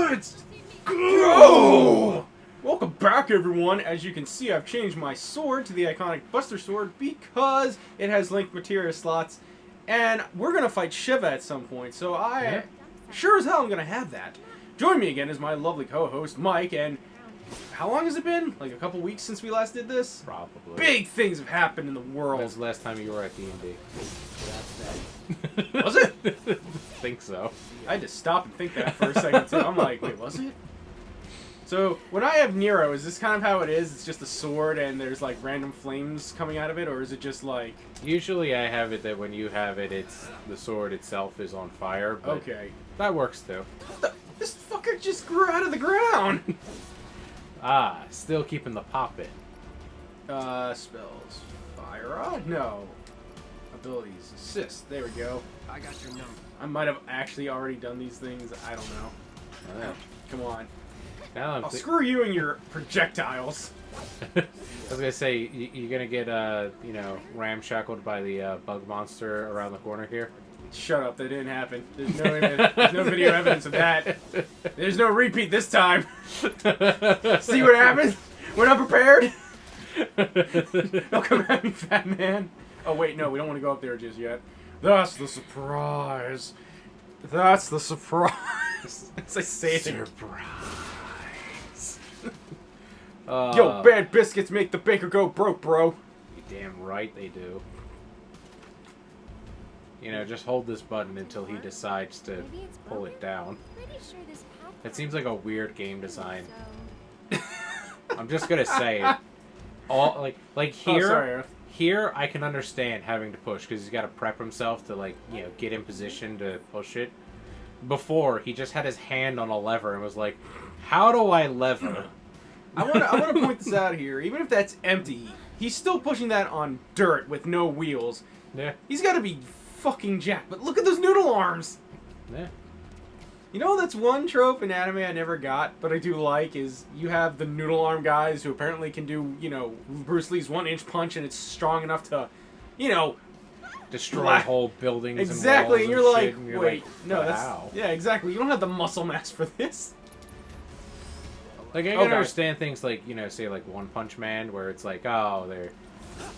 Let's go! Welcome back, everyone. As you can see, I've changed my sword to the iconic Buster Sword because it has linked materia slots, and we're gonna fight Shiva at some point. So sure as hell, I'm gonna have that. Join me again is my lovely co-host Mike. And how long has it been? Like a couple weeks since we last did this? Probably. Big things have happened in the world. When's the last time you were at D&D? Was it? I think so. I had to stop and think that for a second too. I'm like, wait, was it? So when I have Nero, is this kind of how it is? It's just a sword and there's like random flames coming out of it, or is it just like? Usually I have it that when you have it, it's the sword itself is on fire. But okay. That works too. This fucker just grew out of the ground. Still keeping the pop in. Spells. Fire rod? No. Abilities. Assist. There we go. I got your number. I might have actually already done these things. I don't know. Come on. Now I'll screw you and your projectiles. I was gonna say you're gonna get ramshackled by the bug monster around the corner here. Shut up! That didn't happen. There's no video evidence of that. There's no repeat this time. See what happens? We're not prepared. Don't come at me, fat man. Oh wait, no, we don't want to go up there just yet. That's the surprise. That's the surprise. As I say it. Surprise. Yo, bad biscuits make the baker go broke, bro. You damn right they do. You know, just hold this button until he decides to pull it down. It seems like a weird game design. I'm just gonna say it. All like here. Oh, sorry, Aerith. Here, I can understand having to push because he's got to prep himself to get in position to push it. Before, he just had his hand on a lever and was like, "How do I lever?" I want to point this out here. Even if that's empty, he's still pushing that on dirt with no wheels. Yeah. He's got to be fucking jacked. But look at those noodle arms. Yeah. You know, that's one trope in anime I never got, but I do like, is you have the noodle arm guys who apparently can do, Bruce Lee's 1-inch punch, and it's strong enough to, destroy whole buildings. Exactly, and you're walls like, and shit, and wait, like, no, that's wow. yeah, exactly. You don't have the muscle mass for this. Like I can understand things like say like One Punch Man, where it's like, oh, they're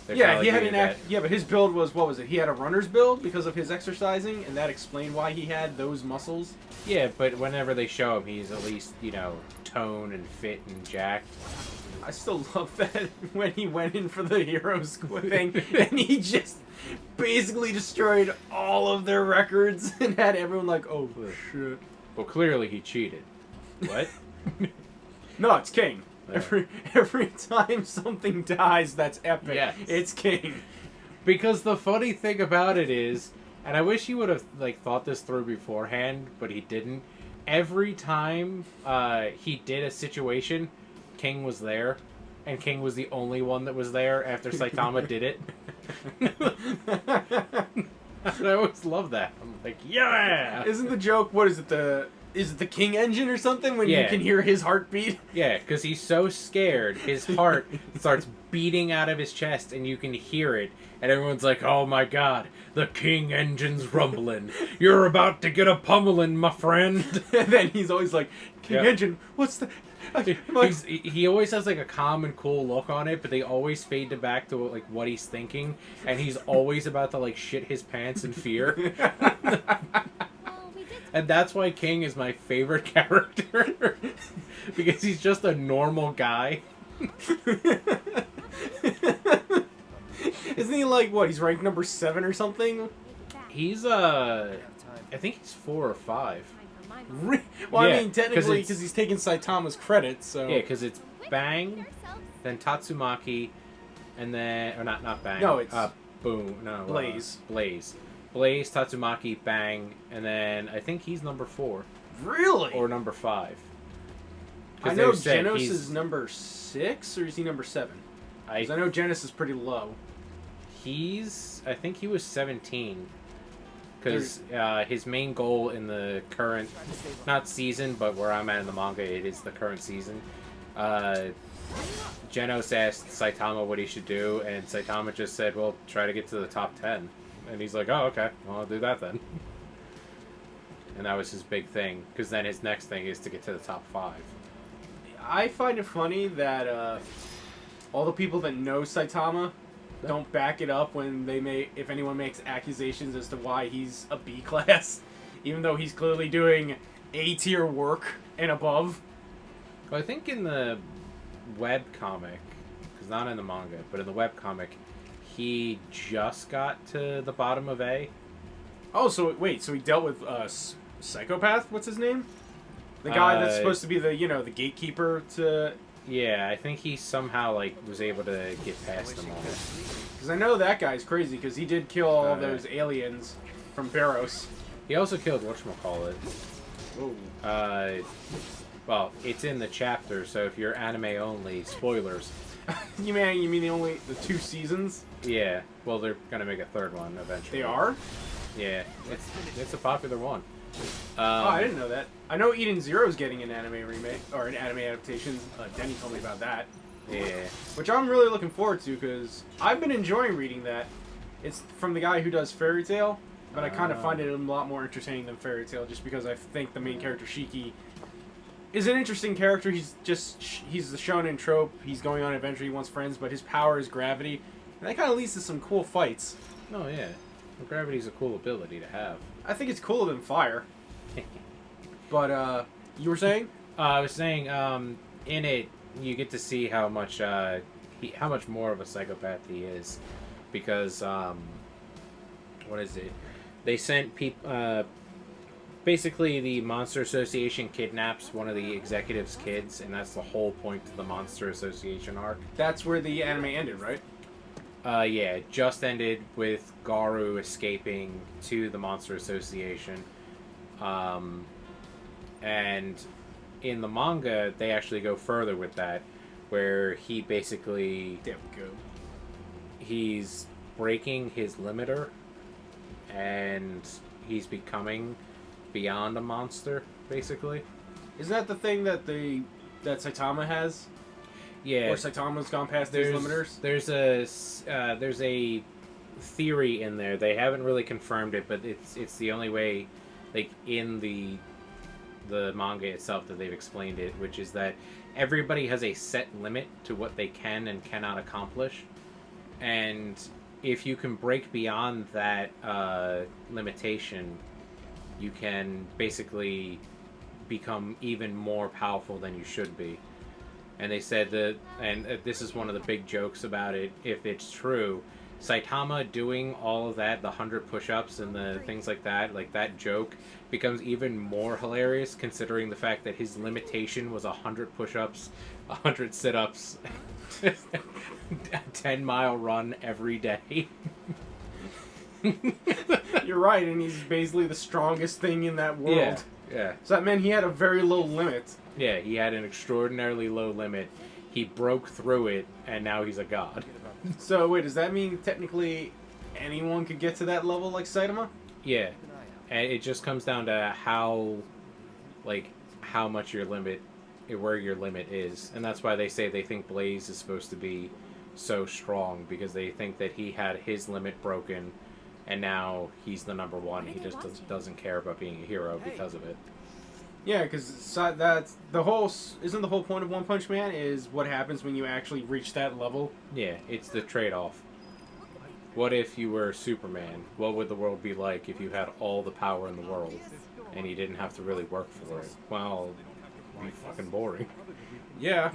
yeah, he had but his build was, what was it? He had a runner's build because of his exercising, and that explained why he had those muscles. Yeah, but whenever they show him, he's at least toned and fit and jacked. I still love that when he went in for the heroes thing, and he just basically destroyed all of their records and had everyone like, oh shit. Well, clearly he cheated. What? No, it's King. Yeah. Every time something dies that's epic, yes. It's King. Because the funny thing about it is, and I wish he would have thought this through beforehand, but he didn't. Every time he did a situation, King was there, and King was the only one that was there after Saitama did it. I always love that. I'm like, yeah! Isn't the joke, what is it, is it the King engine or something when you can hear his heartbeat? Yeah, because he's so scared, his heart starts beating out of his chest and you can hear it. And everyone's like, oh my god, the King engine's rumbling. You're about to get a pummeling, my friend. And then he's always like, King engine, what's the... He always has a calm and cool look on it, but they always fade to back to what he's thinking. And he's always about to shit his pants in fear. And that's why King is my favorite character. Because he's just a normal guy. Isn't he what, he's ranked number 7 or something? He's, I think he's 4 or 5. Well, yeah, I mean, technically, because he's taking Saitama's credit, so... Yeah, because it's Bang, then Tatsumaki, and then... Or not Bang. No, it's... Boom. No. Blaze. Blaze, Tatsumaki, Bang, and then I think he's number 4. Really? Or number 5. I know Genos is number 6, or is he number 7? Because I know Genos is pretty low. I think he was 17. Because his main goal in the current, not season, but where I'm at in the manga, it is the current season. Genos asked Saitama what he should do, and Saitama just said, well, try to get to the top 10. And he's like, oh, okay, well, I'll do that then. and that was his big thing. Because then his next thing is to get to the top 5. I find it funny that all the people that know Saitama don't back it up when if anyone makes accusations as to why he's a B class, even though he's clearly doing A tier work and above. Well, I think in the web comic, because not in the manga, but in the web comic, he just got to the bottom of A. Oh, so wait, so he dealt with Psychopath? What's his name? The guy that's supposed to be the the gatekeeper to. Yeah, I think he somehow was able to get past them all. Because I know that guy's crazy because he did kill all those aliens from Barros. He also killed whatchamacallit. Oh. Well, it's in the chapter, so if you're anime only, spoilers. You mean the 2 seasons? Yeah. Well, they're gonna make a 3rd one eventually. They are? Yeah, it's a popular one. I didn't know that. I know Eden Zero's getting an anime remake or an anime adaptation. Denny told me about that. Yeah. Which I'm really looking forward to because I've been enjoying reading that. It's from the guy who does Fairy Tail, but I kind of find it a lot more entertaining than Fairy Tail just because I think the main character Shiki is an interesting character. He's the shonen trope. He's going on an adventure. He wants friends, but his power is gravity, and that kind of leads to some cool fights. Oh yeah, well, gravity's a cool ability to have. I think it's cooler than fire. But you were saying? I was saying, in it, you get to see how much more of a psychopath he is, because what is it? They sent people. Basically, the Monster Association kidnaps one of the executives' kids, and that's the whole point to the Monster Association arc. That's where the anime ended, right? Yeah, it just ended with Garu escaping to the Monster Association. And in the manga, they actually go further with that, where he basically... There we go. He's breaking his limiter, and he's becoming beyond a monster, basically. Isn't that the thing that that Saitama has? Yeah. Or Saitama's gone past his limiters? There's a theory in there. They haven't really confirmed it, but it's the only way, in the manga itself that they've explained it, which is that everybody has a set limit to what they can and cannot accomplish, and if you can break beyond that limitation, you can basically become even more powerful than you should be. And they said that, and this is one of the big jokes about it, if it's true, Saitama doing all of that, the 100 push-ups and the things like that joke becomes even more hilarious considering the fact that his limitation was 100 push-ups, 100 sit-ups, a 10-mile run every day. You're right, and he's basically the strongest thing in that world. Yeah. So that meant he had a very low limit. Yeah, he had an extraordinarily low limit. He broke through it, and now he's a god. So wait, does that mean technically anyone could get to that level like Saitama? Yeah. And it just comes down to how much your limit, where your limit is. And that's why they say they think Blaze is supposed to be so strong, because they think that he had his limit broken, and now he's the number one. He just doesn't care about being a hero because of it. Yeah, because that's the whole. Isn't the whole point of One Punch Man is what happens when you actually reach that level? Yeah, it's the trade-off. What if you were Superman? What would the world be like if you had all the power in the world and you didn't have to really work for it? Well, it'd be fucking boring. Yeah.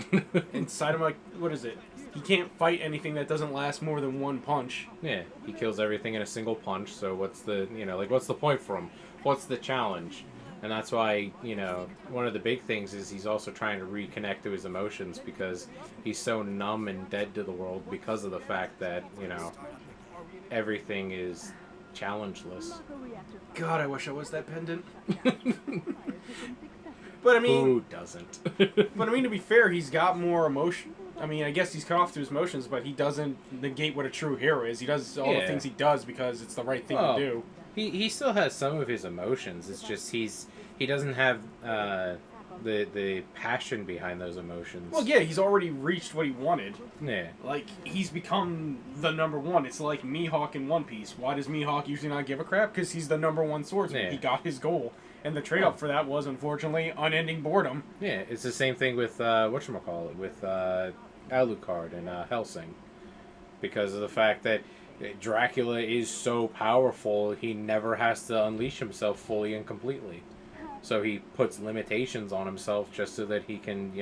And Saitama, what is it? He can't fight anything that doesn't last more than one punch. Yeah, he kills everything in a single punch, so what's the, what's the point for him? What's the challenge? And that's why, one of the big things is he's also trying to reconnect to his emotions, because he's so numb and dead to the world because of the fact that, everything is challengeless. God, I wish I was that pendant. But I mean... Who doesn't? But I mean, to be fair, he's got more emotion. I mean, I guess he's cut off to his emotions, but he doesn't negate what a true hero is. He does all the things he does because it's the right thing to do. He still has some of his emotions. It's just he doesn't have the passion behind those emotions. Well, yeah, he's already reached what he wanted. Yeah. He's become the number one. It's like Mihawk in One Piece. Why does Mihawk usually not give a crap? Because he's the number one swordsman. Yeah. He got his goal. And the trade-off for that was, unfortunately, unending boredom. Yeah, it's the same thing with whatchamacallit, with Alucard and Helsing. Because of the fact that Dracula is so powerful, he never has to unleash himself fully and completely. So he puts limitations on himself just so that he can,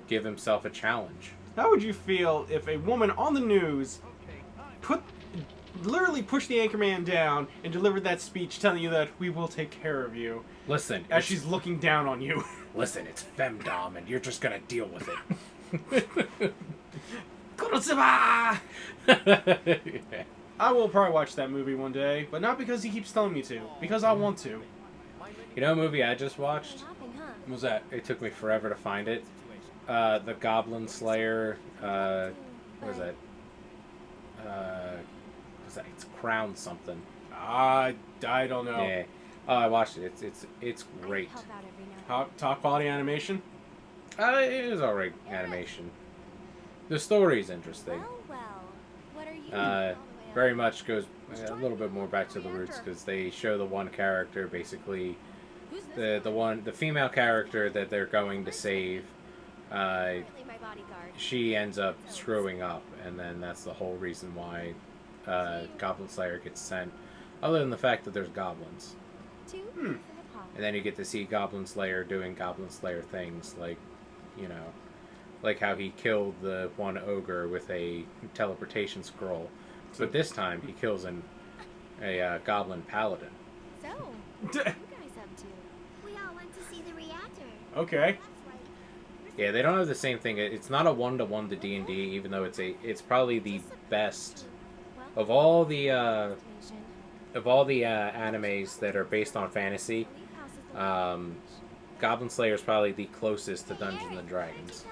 give himself a challenge. How would you feel if a woman on the news literally pushed the anchorman down and delivered that speech telling you that we will take care of you? Listen, as she's looking down on you. Listen, it's femdom, and you're just gonna deal with it. Kurotsuba! Yeah. I will probably watch that movie one day, but not because he keeps telling me to, because I want to. You know a movie I just watched? What was that? It took me forever to find it. The Goblin Slayer. What was that? It's Crown something. I don't know. Yeah. Oh, I watched it. It's great. Top quality animation? It is alright animation. The story's interesting. Very much goes a little bit more back to the roots because they show the one character basically, the female character that they're going to save. She ends up screwing up, and then that's the whole reason why Goblin Slayer gets sent. Other than the fact that there's goblins. And then you get to see Goblin Slayer doing Goblin Slayer things, like how he killed the one ogre with a teleportation scroll. But this time he kills a goblin paladin. So, what are you guys up to? We all went to see the reactor. Okay. Yeah, they don't have the same thing. It's not a one-to-one to D&D, even though it's probably the best of all the animes that are based on fantasy. Goblin Slayer is probably the closest to Dungeons and Dragons.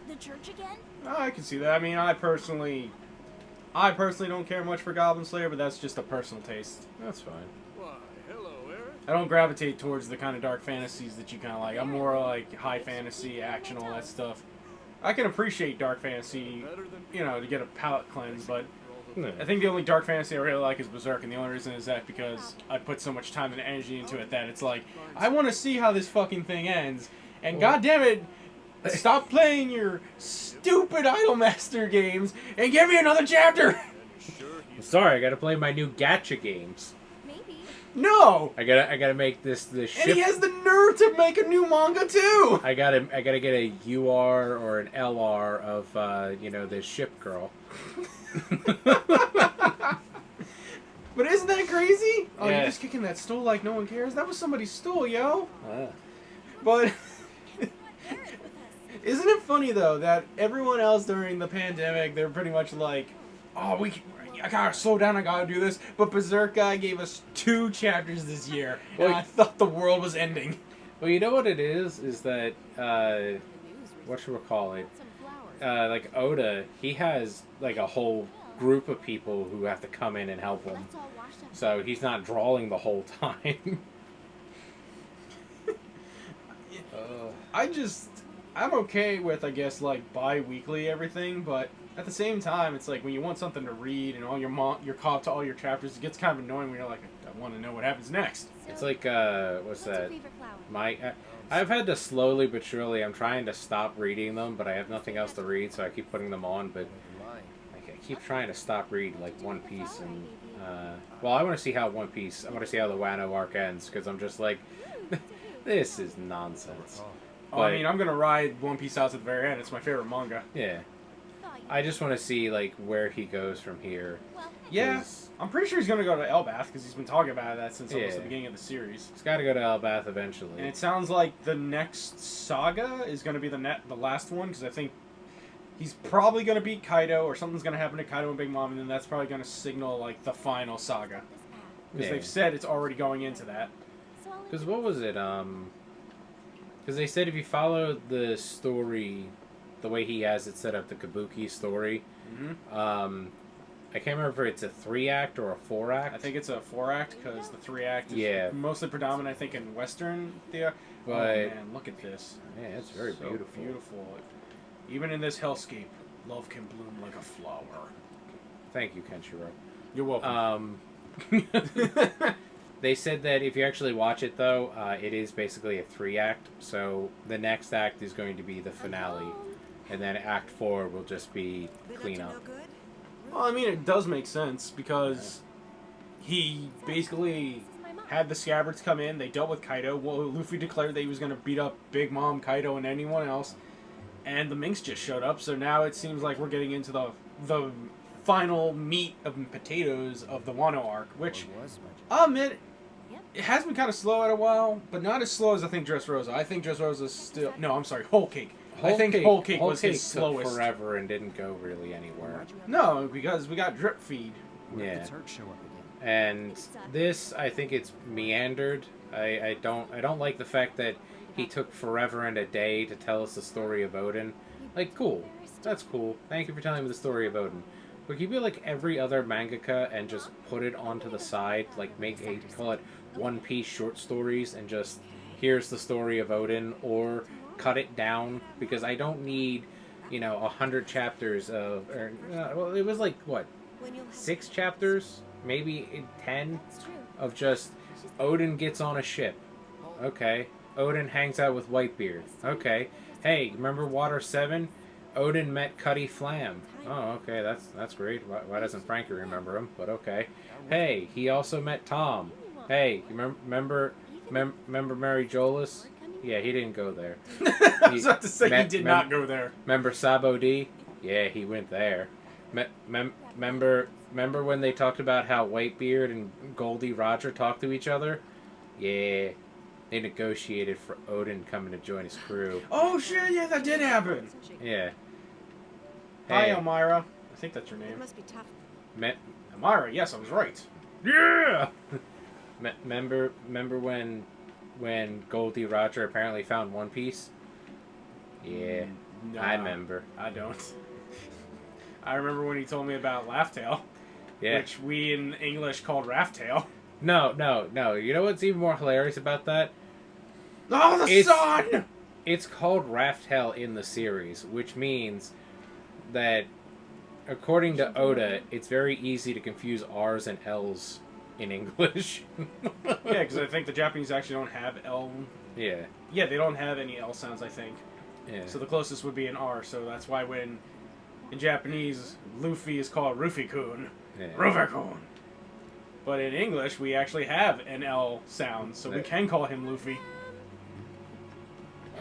The church again? Oh, I can see that. I mean, I personally don't care much for Goblin Slayer, but that's just a personal taste. That's fine. Why, hello, Aerith. I don't gravitate towards the kind of dark fantasies that you kind of like. I'm more like high fantasy, action, all that stuff. I can appreciate dark fantasy, to get a palate cleanse, but I think the only dark fantasy I really like is Berserk, and the only reason is that because I put so much time and energy into it that it's like, I want to see how this fucking thing ends, and goddammit, stop playing your stupid Idolmaster games and give me another chapter! I'm sorry, I gotta play my new gacha games. Maybe. No! I gotta make this ship. And he has the nerve to make a new manga too! I gotta get a UR or an LR of this ship girl. But isn't that crazy? Oh, Yeah. you're just kicking that stool like no one cares? That was somebody's stool, yo! But isn't it funny though that everyone else during the pandemic, they're pretty much like, oh, I gotta slow down, I gotta do this. But Berserk guy gave us 2 chapters this year, and I thought the world was ending. Well, you know what it is that whatchamacallit, like Oda, he has like a whole group of people who have to come in and help him, so he's not drawing the whole time. I'm okay with, I guess, like, bi-weekly everything, but at the same time, it's like when you want something to read and all you're caught up to all your chapters, it gets kind of annoying when you're like, I want to know what happens next. It's like, what's that? I've had to slowly but surely, I'm trying to stop reading them, but I have nothing else to read, so I keep putting them on, but I keep trying to stop reading, like, One Piece, and, I want to see how One Piece, I want to see how the Wano arc ends, because I'm just like, this is nonsense. Oh, I mean, I'm going to ride One Piece out to the very end. It's my favorite manga. Yeah. I just want to see, like, where he goes from here. Yeah, I'm pretty sure he's going to go to Elbath, because he's been talking about that since almost the beginning of the series. He's got to go to Elbath eventually. And it sounds like the next saga is going to be the last one, because I think he's probably going to beat Kaido, or something's going to happen to Kaido and Big Mom, and then that's probably going to signal, like, the final saga. Because they've said it's already going into that. Because what was it, because they said if you follow the story, the way he has it set up, the Kabuki story, I can't remember if it's a 3-act or a 4-act. I think it's a 4-act, because the 3-act is mostly predominant, I think, in Western theater. But, oh man, look at this. Yeah, it's very beautiful. Beautiful. Even in this hellscape, love can bloom like a flower. Thank you, Kenshiro. You're welcome. They said that if you actually watch it, though, it is basically a 3-act. So the next act is going to be the finale, and then Act 4 will just be cleanup. Well, I mean, it does make sense because he basically had the Scabbards come in. They dealt with Kaido. Well, Luffy declared that he was going to beat up Big Mom, Kaido, and anyone else. And the Minks just showed up. So now it seems like we're getting into the final meat of potatoes of the Wano arc, which I'll admit, it has been kind of slow at a while, but not as slow as I think Dressrosa. I think Dressrosa is still... No, I'm sorry, Whole Cake. I think Whole Cake was his slowest. Took forever and didn't go really anywhere. No, because we got Drip Feed. Yeah. And this, I think it's meandered. I don't like the fact that he took forever and a day to tell us the story of Odin. Like, cool. That's cool. Thank you for telling me the story of Odin. But can you be like every other mangaka and just put it onto the side? Like, call it one-piece short stories and just, here's the story of Odin, or cut it down, because I don't need, 100 chapters of, well, it was like, what, 6 chapters? Maybe 10 of just, Odin gets on a ship. Okay. Odin hangs out with Whitebeard. Okay. Hey, remember Water 7? Odin met Cuddy Flam. Oh, okay, that's great. Why doesn't Frankie remember him? But okay. Hey, he also met Tom. Hey, remember Mary Jolis? Yeah, he didn't go there. I was about to say he did not go there. Remember Sabo D? Yeah, he went there. Remember when they talked about how Whitebeard and Goldie Roger talked to each other? Yeah, they negotiated for Odin coming to join his crew. Oh shit! Yeah, that did happen. Yeah. Hi, Hey, Elmira. I think that's your name. It must be tough. Elmira. Yes, I was right. Yeah. Remember when Goldie Roger apparently found One Piece? Yeah, No, I remember. I don't. I remember when he told me about Laugh-Tail, Yeah. which we in English called Raft-Tail. No. You know what's even more hilarious about that? Oh, the sun! It's called Raft Hell in the series, which means that, according to Oda, it's very easy to confuse R's and L's in English. Yeah, because I think the Japanese actually don't have L. Yeah. Yeah, they don't have any L sounds, I think. Yeah. So the closest would be an R, so that's why when, in Japanese, Luffy is called Rufy-kun. Yeah. Rufy-kun. But in English, we actually have an L sound, so we can call him Luffy.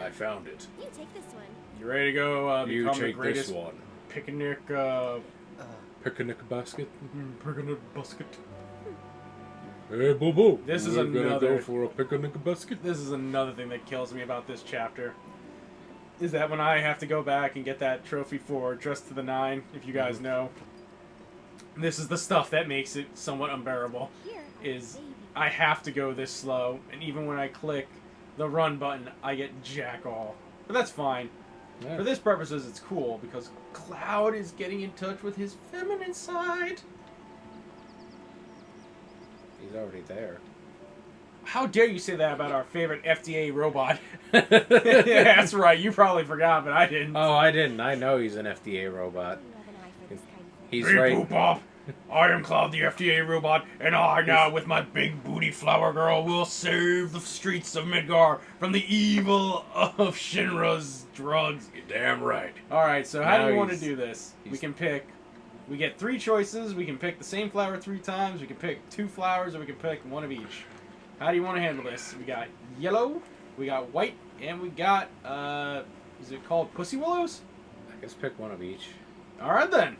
I found it. You take this one. You ready to go You become the take greatest this one. picnic, Picnic basket. picnic basket? Hey, Bobo. This is We're gonna another- go for a picnic basket. This is another thing that kills me about this chapter. Is that when I have to go back and get that trophy for Dressed to the Nine, if you guys know. This is the stuff that makes it somewhat unbearable. Here. Is Baby. I have to go this slow, and even when I click the run button, I get jack all. But that's fine. Yeah. For this purposes, it's cool, because Cloud is getting in touch with his feminine side. He's already there. How dare you say that about our favorite FDA robot? Yeah, that's right. You probably forgot, but I didn't. Oh, I didn't. I know he's an FDA robot. You have an eye for this kind of thing. He's Hey, right. Boop Bop. I am Cloud the FDA robot, and I now, with my big booty flower girl, will save the streets of Midgar from the evil of Shinra's drugs. You're damn right. Alright, so how Now do you want to he's- do this? We he's- can pick... We get 3 choices. We can pick the same flower 3 times. We can pick 2 flowers, or we can pick 1 of each. How do you want to handle this? We got yellow, we got white, and we got, is it called Pussy Willows? I guess pick one of each. Alright then.